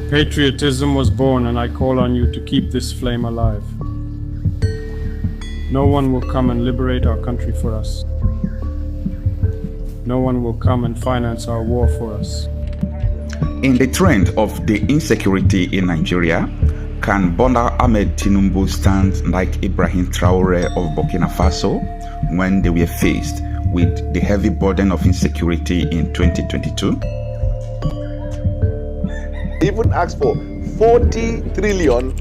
Patriotism was born, and I call on you to keep this flame alive. No one will come and liberate our country for us. No one will come and finance our war for us. In the trend of the insecurity in Nigeria, can Bola Ahmed Tinubu stand like Ibrahim Traoré of Burkina Faso when they were faced with the heavy burden of insecurity in 2022? Even asked for 40 trillion,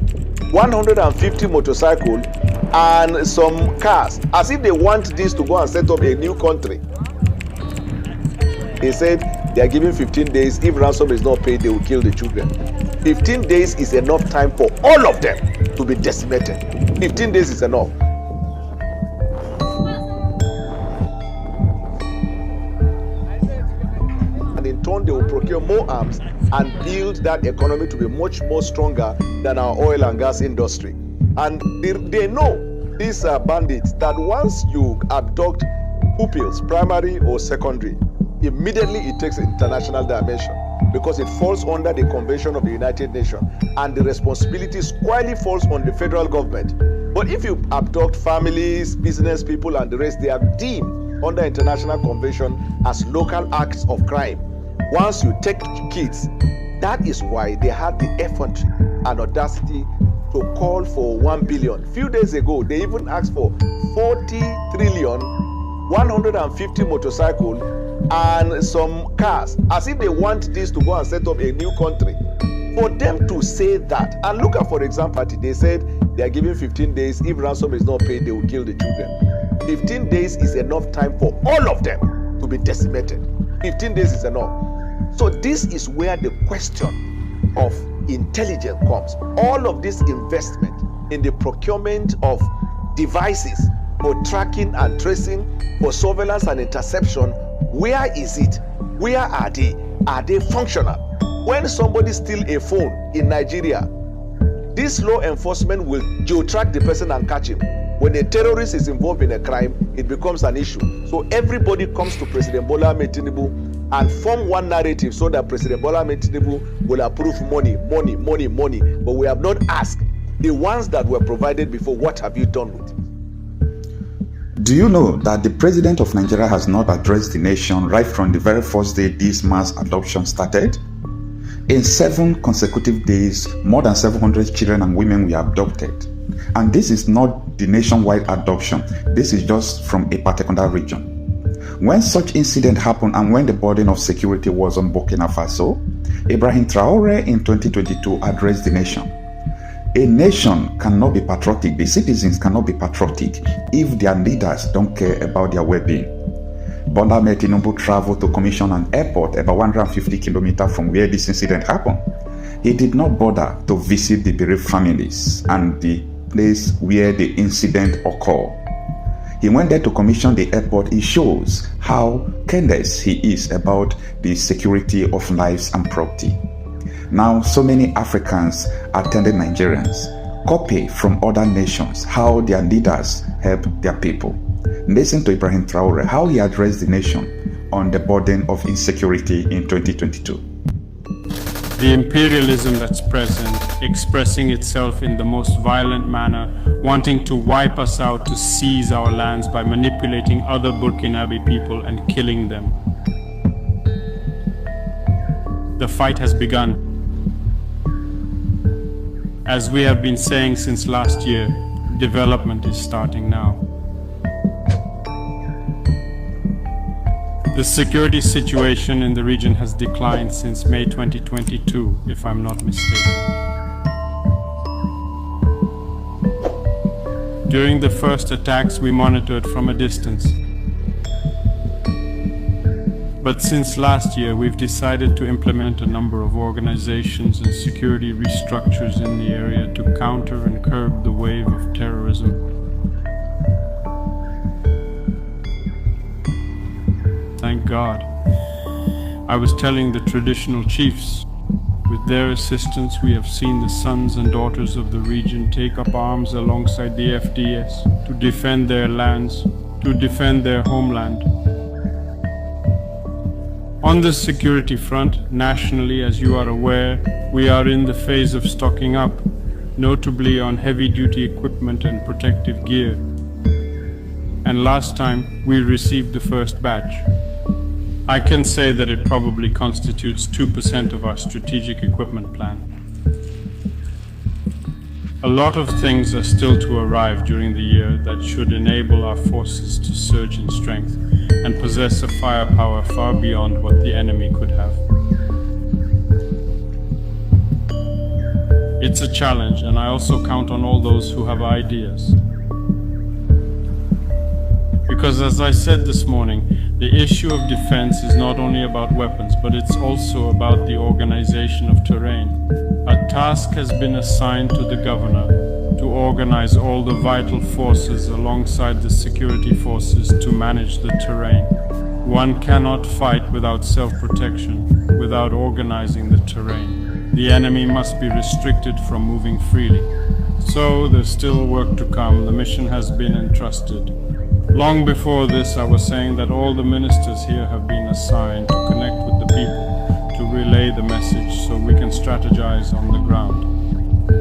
150 motorcycles, and some cars, as if they want this to go and set up a new country. They said they are giving 15 days. If ransom is not paid, they will kill the children. 15 days is enough time for all of them to be decimated. 15 days is enough. And in turn, they will procure more arms and build that economy to be much more stronger than our oil and gas industry. And they know, these bandits, that once you abduct pupils, primary or secondary, immediately it takes an international dimension because it falls under the Convention of the United Nations, and the responsibility squarely falls on the federal government. But if you abduct families, business people, and the rest, they are deemed under international convention as local acts of crime. Once you take kids, that is why they had the effrontery and audacity to call for 1 billion. Few days ago, they even asked for 40 trillion, 150 motorcycles, and some cars, as if they want this to go and set up a new country. For them to say that, and look at, for example, they said they are giving 15 days. If ransom is not paid, they will kill the children. 15 days is enough time for all of them to be decimated. 15 days is enough. So this is where the question of intelligence comes. All of this investment in the procurement of devices for tracking and tracing, for surveillance and interception, where is it? Where are they? Are they functional? When somebody steals a phone in Nigeria, this law enforcement will geo-track the person and catch him. When a terrorist is involved in a crime, it becomes an issue. So everybody comes to President Bola Ahmed Tinubu and form one narrative so that President Bola Ahmed Tinubu will approve money. But we have not asked the ones that were provided before, what have you done with it? Do you know that the president of Nigeria has not addressed the nation right from the very first day this mass adoption started? In 7 consecutive days, more than 700 children and women were abducted. And this is not the nationwide adoption. This is just from a particular region. When such incident happened and when the burden of security was on Burkina Faso, Ibrahim Traoré in 2022 addressed the nation. A nation cannot be patriotic, the citizens cannot be patriotic if their leaders don't care about their well-being. Bola Ahmed Tinubu traveled to commission an airport about 150 kilometers from where this incident happened. He did not bother to visit the bereaved families and the place where the incident occurred. He went there to commission the airport. It shows how careless he is about the security of lives and property. Now, so many Africans attended Nigerians, copy from other nations how their leaders help their people. Listen to Ibrahim Traoré, how he addressed the nation on the burden of insecurity in 2022. The imperialism that's present, expressing itself in the most violent manner, wanting to wipe us out, to seize our lands by manipulating other Burkinabe people and killing them. The fight has begun. As we have been saying since last year, development is starting now. The security situation in the region has declined since May 2022, if I'm not mistaken. During the first attacks, we monitored from a distance. But since last year, we've decided to implement a number of organizations and security restructures in the area to counter and curb the wave of terrorism. Thank God. I was telling the traditional chiefs, with their assistance we have seen the sons and daughters of the region take up arms alongside the FDS to defend their lands, to defend their homeland. On the security front, nationally, as you are aware, we are in the phase of stocking up, notably on heavy-duty equipment and protective gear. And last time, we received the first batch. I can say that it probably constitutes 2% of our strategic equipment plan. A lot of things are still to arrive during the year that should enable our forces to surge in strength and possess a firepower far beyond what the enemy could have. It's a challenge, and I also count on all those who have ideas. Because as I said this morning, the issue of defense is not only about weapons, but it's also about the organization of terrain. A task has been assigned to the governor to organize all the vital forces alongside the security forces to manage the terrain. One cannot fight without self-protection, without organizing the terrain. The enemy must be restricted from moving freely. So there's still work to come. The mission has been entrusted. Long before this, I was saying that all the ministers here have been assigned to connect with the people, to relay the message so we can strategize on the ground.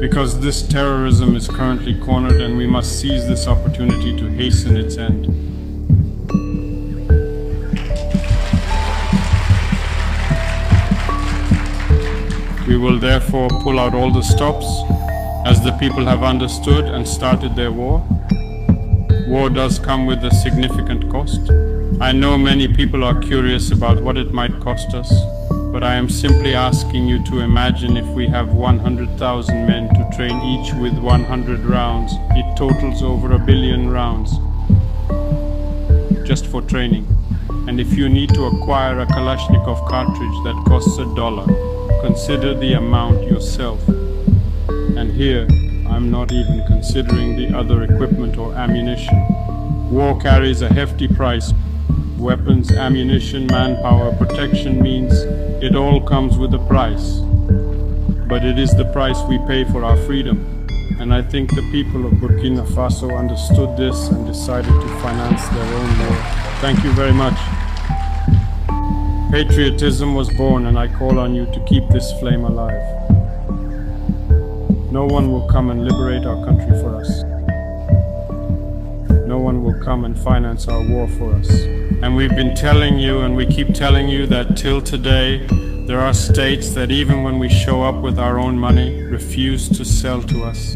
Because this terrorism is currently cornered and we must seize this opportunity to hasten its end. We will therefore pull out all the stops, as the people have understood and started their war. War does come with a significant cost. I know many people are curious about what it might cost us, but I am simply asking you to imagine if we have 100,000 men to train each with 100 rounds. It totals over 1 billion rounds just for training. And if you need to acquire a Kalashnikov cartridge that costs $1, consider the amount yourself. And here, I'm not even considering the other equipment or ammunition. War carries a hefty price. Weapons, ammunition, manpower, protection means it all comes with a price. But it is the price we pay for our freedom. And I think the people of Burkina Faso understood this and decided to finance their own war. Thank you very much. Patriotism was born, and I call on you to keep this flame alive. No one will come and liberate our country for us. No one will come and finance our war for us. And we've been telling you, and we keep telling you, that till today, there are states that even when we show up with our own money, refuse to sell to us.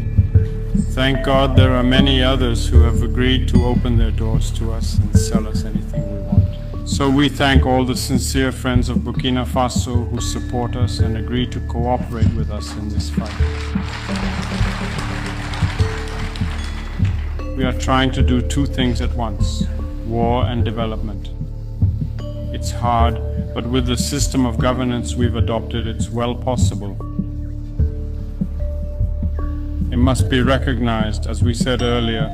Thank God there are many others who have agreed to open their doors to us and sell us anything we want. So we thank all the sincere friends of Burkina Faso who support us and agree to cooperate with us in this fight. We are trying to do two things at once: war and development. It's hard, but with the system of governance we've adopted, it's well possible. It must be recognized, as we said earlier,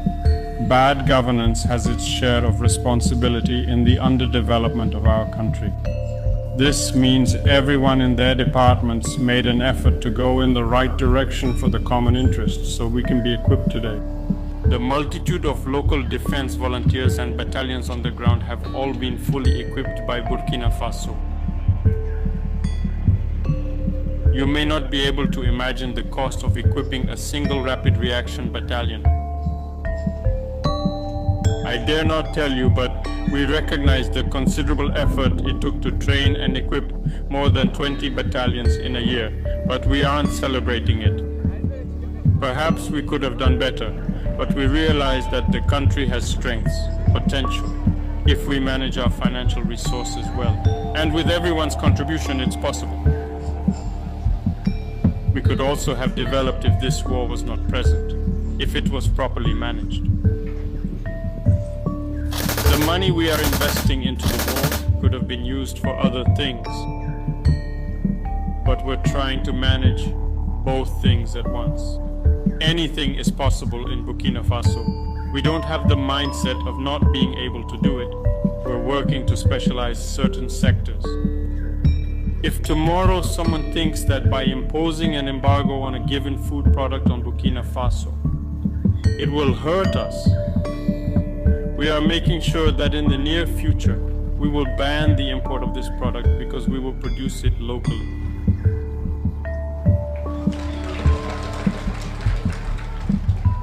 bad governance has its share of responsibility in the underdevelopment of our country. This means everyone in their departments made an effort to go in the right direction for the common interest, so we can be equipped today. The multitude of local defense volunteers and battalions on the ground have all been fully equipped by Burkina Faso. You may not be able to imagine the cost of equipping a single rapid reaction battalion. I dare not tell you, but we recognize the considerable effort it took to train and equip more than 20 battalions in a year, but we aren't celebrating it. Perhaps we could have done better, but we realize that the country has strengths, potential, if we manage our financial resources well. And with everyone's contribution, it's possible. We could also have developed if this war was not present, if it was properly managed. The money we are investing into the war could have been used for other things, but we're trying to manage both things at once. Anything is possible in Burkina Faso. We don't have the mindset of not being able to do it. We're working to specialize certain sectors. If tomorrow someone thinks that by imposing an embargo on a given food product on Burkina Faso, it will hurt us, we are making sure that in the near future, We will ban the import of this product because we will produce it locally.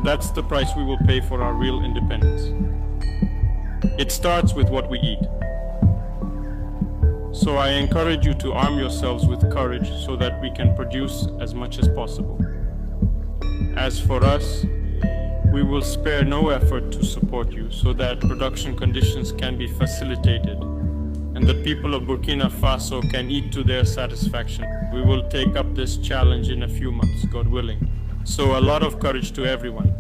That's the price we will pay for our real independence. It starts with what we eat. So I encourage you to arm yourselves with courage so that we can produce as much as possible. As for us, we will spare no effort to support you so that production conditions can be facilitated and the people of Burkina Faso can eat to their satisfaction. We will take up this challenge in a few months, God willing. So a lot of courage to everyone.